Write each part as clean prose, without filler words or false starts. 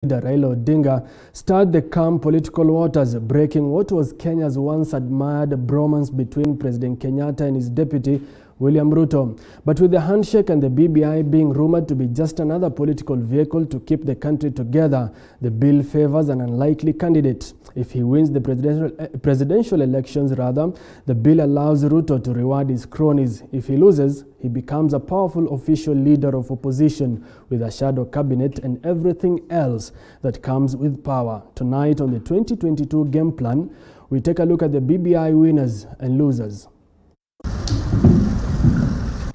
Raila Odinga stirred the calm political waters, breaking what was Kenya's once admired bromance between President Kenyatta and his deputy William Ruto. But with the handshake and the BBI being rumored to be just another political vehicle to keep the country together, the bill favors an unlikely candidate. If he wins the presidential elections, the bill allows Ruto to reward his cronies. If he loses, he becomes a powerful official leader of opposition with a shadow cabinet and everything else that comes with power. Tonight on the 2022 game plan, we take a look at the BBI winners and losers.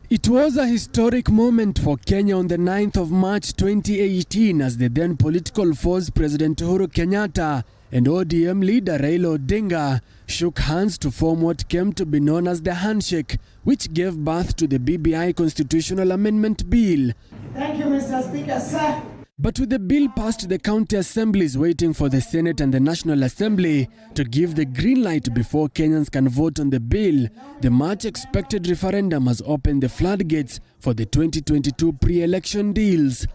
It was a historic moment for Kenya on the 9th of March 2018 as the then political force President Uhuru Kenyatta and ODM leader Raila Odinga shook hands to form what came to be known as the handshake, which gave birth to the BBI Constitutional Amendment Bill. Thank you, Mr. Speaker, sir. But with the bill past the county assemblies waiting for the Senate and the National Assembly to give the green light before Kenyans can vote on the bill, the much-expected referendum has opened the floodgates for the 2022 pre-election deals.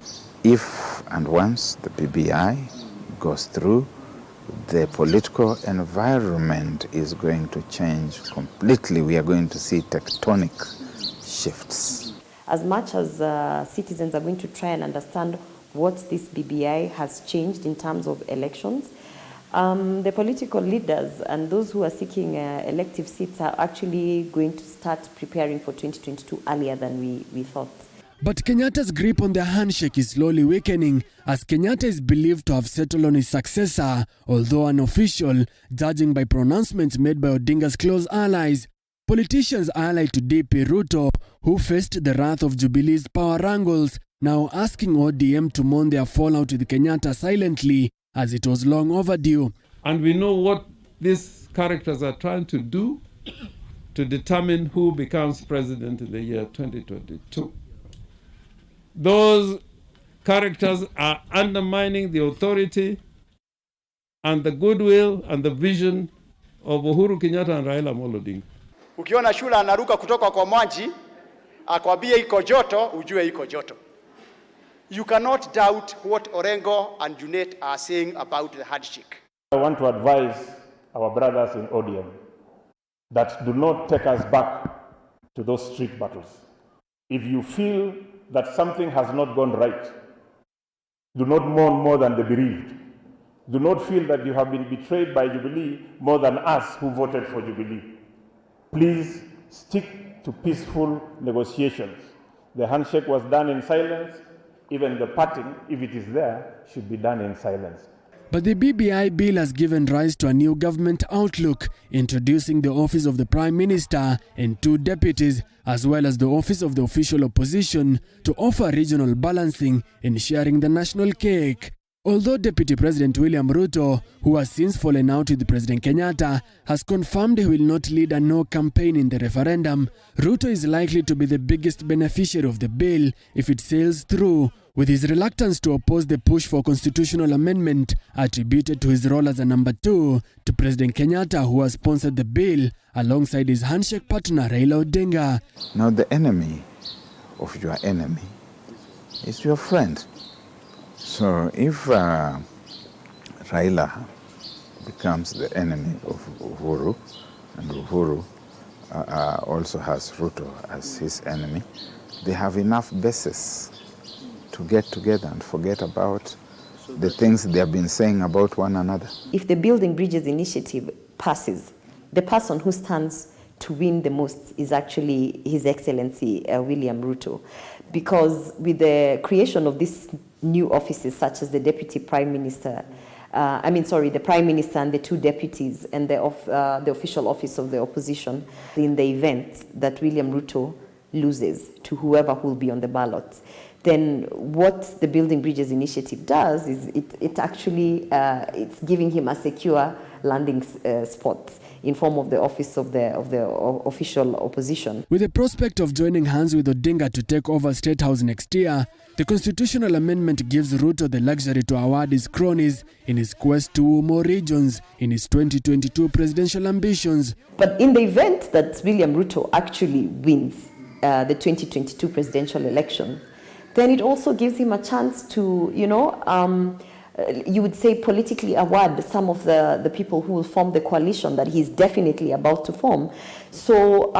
If and once the BBI goes through, the political environment is going to change completely. We are going to see tectonic shifts. As much as citizens are going to try and understand what this BBI has changed in terms of elections, the political leaders and those who are seeking elective seats are actually going to start preparing for 2022 earlier than we thought. But Kenyatta's grip on the handshake is slowly weakening as Kenyatta is believed to have settled on his successor, although unofficial, judging by pronouncements made by Odinga's close allies. Politicians allied to DP Ruto, who faced the wrath of Jubilee's power wrangles, now asking ODM to mourn their fallout with Kenyatta silently, as it was long overdue. And we know what these characters are trying to do to determine who becomes president in the year 2022. Those characters are undermining the authority and the goodwill and the vision of Uhuru Kenyatta and Raila Odinga. Ukiona shule anaruka kutoka kwa maji, akwambie iko joto, ujue iko joto. You cannot doubt what Orengo and Junet are saying about the handshake. I want to advise our brothers in ODM that do not take us back to those street battles. If you feel that something has not gone right, do not mourn more than the bereaved. Do not feel that you have been betrayed by Jubilee more than us who voted for Jubilee. Please stick to peaceful negotiations. The handshake was done in silence. Even the parting, if it is there, should be done in silence. But the BBI bill has given rise to a new government outlook, introducing the office of the Prime Minister and 2 deputies, as well as the office of the official opposition, to offer regional balancing and sharing the national cake. Although Deputy President William Ruto, who has since fallen out with President Kenyatta, has confirmed he will not lead a no campaign in the referendum, Ruto is likely to be the biggest beneficiary of the bill if it sails through, with his reluctance to oppose the push for constitutional amendment attributed to his role as a number 2 to President Kenyatta, who has sponsored the bill alongside his handshake partner Raila Odinga. Now the enemy of your enemy is your friend. So if Raila becomes the enemy of Uhuru, and Uhuru also has Ruto as his enemy, they have enough basis to get together and forget about the things they have been saying about one another. If the Building Bridges initiative passes, the person who stands to win the most is actually His Excellency William Ruto, because with the creation of these new offices such as the Deputy Prime Minister, the Prime Minister and the 2 deputies and the official office of the opposition, in the event that William Ruto loses to whoever will be on the ballot, then what the Building Bridges initiative does is it actually it's giving him a secure landing spot in form of the office of the official opposition. With the prospect of joining hands with Odinga to take over State House next year, the constitutional amendment gives Ruto the luxury to award his cronies in his quest to woo more regions in his 2022 presidential ambitions. But in the event that William Ruto actually wins the 2022 presidential election, then it also gives him a chance to, you would say, politically award some of the people who will form the coalition that he's definitely about to form. So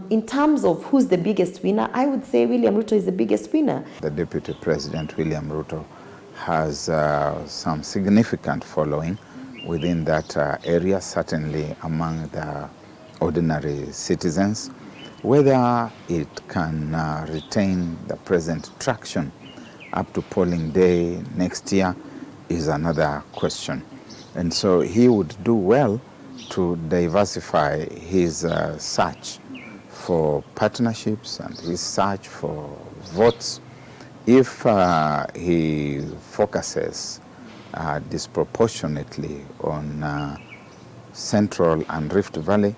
in terms of who's the biggest winner, I would say William Ruto is the biggest winner. The Deputy President, William Ruto, has some significant following within that area, certainly among the ordinary citizens. Whether it can retain the present traction up to polling day next year is another question. And so he would do well to diversify his search for partnerships and his search for votes. If he focuses disproportionately on Central and Rift Valley,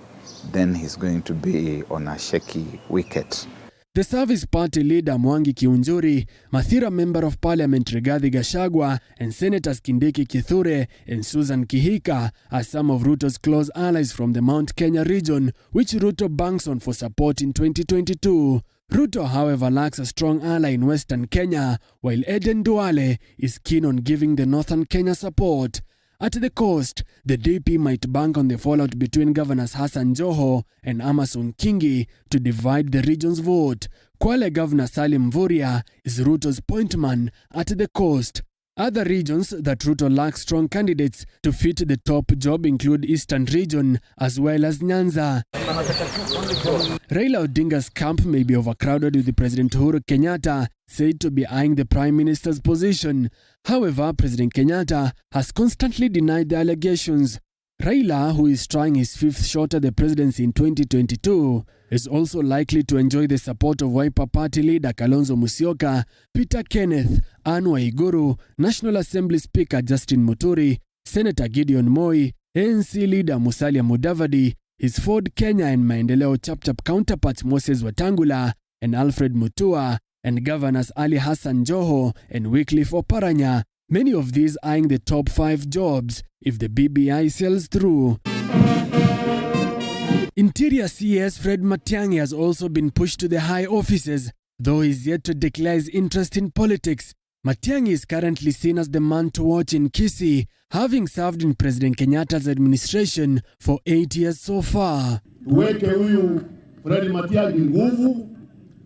then he's going to be on a shaky wicket. The Service Party leader Mwangi Kiunjuri, Mathira Member of Parliament Rigathi Gachagua, and Senators Kindiki Kithure and Susan Kihika are some of Ruto's close allies from the Mount Kenya region, which Ruto banks on for support in 2022. Ruto, however, lacks a strong ally in Western Kenya, while Eden Duale is keen on giving the Northern Kenya support. At the coast, the DP might bank on the fallout between Governors Hassan Joho and Amason Kingi to divide the region's vote. Kwale Governor Salim Mvurya is Ruto's point man at the coast. Other regions that Ruto lacks strong candidates to fit the top job include Eastern Region as well as Nyanza. Raila Odinga's camp may be overcrowded with President Uhuru Kenyatta said to be eyeing the Prime Minister's position. However, President Kenyatta has constantly denied the allegations. Raila, who is trying his fifth shot at the presidency in 2022, is also likely to enjoy the support of Wiper Party leader Kalonzo Musyoka, Peter Kenneth, Anne Waiguru, National Assembly Speaker Justin Muturi, Senator Gideon Moi, ANC leader Musalia Mudavadi, his Ford Kenya and Maendeleo Chapchap counterparts Moses Wetangula and Alfred Mutua, and Governors Ali Hassan Joho and Wycliffe Oparanya, many of these eyeing the top 5 jobs if the BBI sells through. Interior CS Fred Matiang'i has also been pushed to the high offices, though he is yet to declare his interest in politics. Matiang'i is currently seen as the man to watch in Kisii, having served in President Kenyatta's administration for 8 years so far. Tuweke huyu Fred Matiang'i nguvu,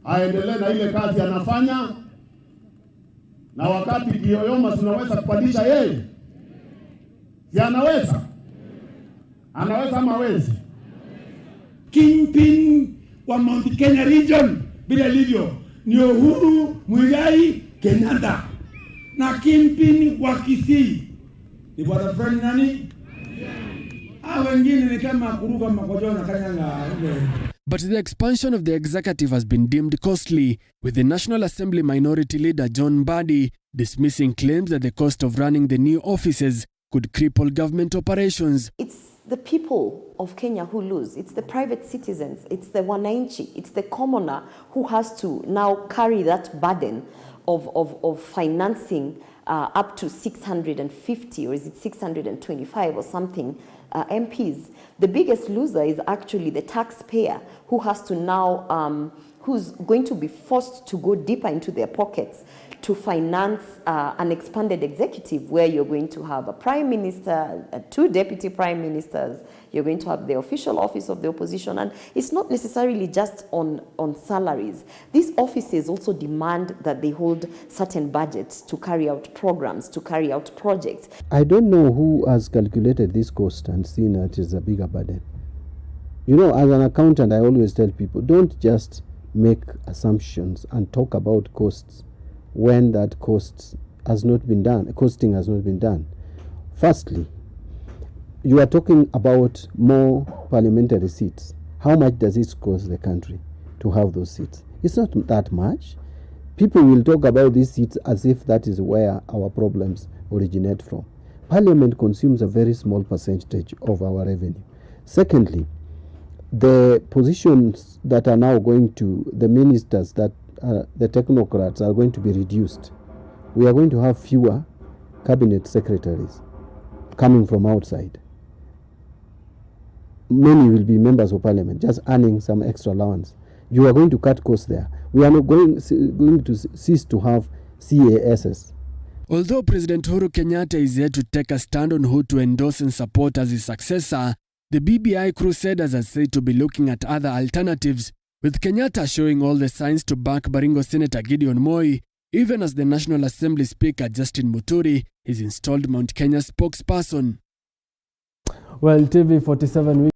aendelee na ile kazi anafanya, na wakati kiyoyoma tunaweza kupandisha yeye. Si anaweza? Anaweza ama hawezi? Kingpin wa Mount Kenya region bila ilivyo ni Uhuru Muigai Kenyatta, na kingpin wa Kisii ni bwana friend nani? Wengine ni kama kuruka makojo na kanyanga. But the expansion of the executive has been deemed costly, with the National Assembly Minority Leader John Mbadi dismissing claims that the cost of running the new offices could cripple government operations. It's the people of Kenya who lose. It's the private citizens. It's the wananchi. It's the commoner who has to now carry that burden of financing up to 650, or is it 625 or something, MPs. The biggest loser is actually the taxpayer, who has to now, who's going to be forced to go deeper into their pockets to finance an expanded executive, where you're going to have a prime minister, 2 deputy prime ministers, you're going to have the official office of the opposition, and it's not necessarily just on salaries. These offices also demand that they hold certain budgets to carry out programs, to carry out projects. I don't know who has calculated this cost and seen that it's a bigger burden. You know, as an accountant, I always tell people, don't just make assumptions and talk about costs when that costing has not been done. Firstly, you are talking about more parliamentary seats. How much does it cost the country to have those seats? It's not that much. People will talk about these seats as if that is where our problems originate from. Parliament consumes a very small percentage of our revenue. Secondly, the positions that are now going to the ministers, that the technocrats, are going to be reduced. We are going to have fewer cabinet secretaries coming from outside. Many will be members of parliament, just earning some extra allowance. You are going to cut costs there. We are not going to cease to have CASs. Although President Uhuru Kenyatta is yet to take a stand on who to endorse and support as his successor, the BBI crusaders are said to be looking at other alternatives, with Kenyatta showing all the signs to back Baringo Senator Gideon Moi, even as the National Assembly Speaker Justin Muturi is installed Mount Kenya spokesperson. Well, TV47